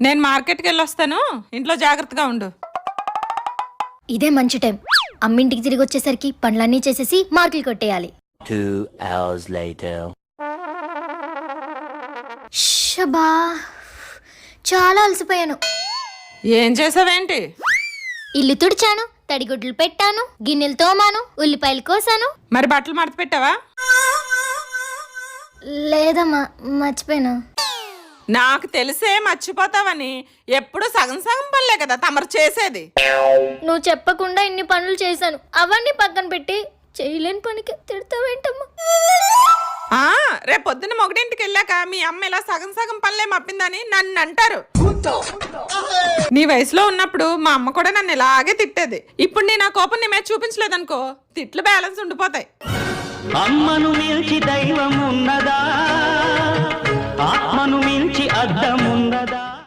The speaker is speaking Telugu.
నేను మార్కెట్కి వెళ్ళొస్తాను, ఇంట్లో జాగ్రత్తగా ఉండు. ఇదే మంచి టైం. అమ్మింటికి తిరిగి వచ్చేసరికి పనులన్నీ చేసేసి మార్కులు కొట్టేయాలి. 2 hours later. షబా, చాలా అలసిపోయాను. ఏం చేసావేంటి? ఇల్లు తుడిచాను, తడిగుడ్లు పెట్టాను, గిన్నెలు తోమాను, ఉల్లిపాయలు కోసాను. మరి బట్టలు మడత పెట్టావా? లేదమ్మా, మర్చిపోయాను. నాకు తెలిసే మర్చిపోతావని. ఎప్పుడు సగం సగం పనులే కదా తమరు చేసేది. నువ్వు చెప్పకుండా ఇన్ని పనులు చేశాను, అవన్నీ పక్కన పెట్టి చేయలేని పనికి తిడతావేంటమ్మా? రేపు పొద్దున్న మొగడింటికి వెళ్ళాక మీ అమ్మ ఇలా సగం సగం పనులే మప్పిందని నన్ను అంటారు. నీ వయసులో ఉన్నప్పుడు మా అమ్మ కూడా నన్ను ఇలాగే తిట్టేది. ఇప్పుడు నేను ఆ కోపం నీ మీద చూపించలేదనుకో, తిట్లు బ్యాలెన్స్ ఉండిపోతాయి. అమ్మను మించి దైవం ఉన్నదా, ఆత్మను మించి అద్దము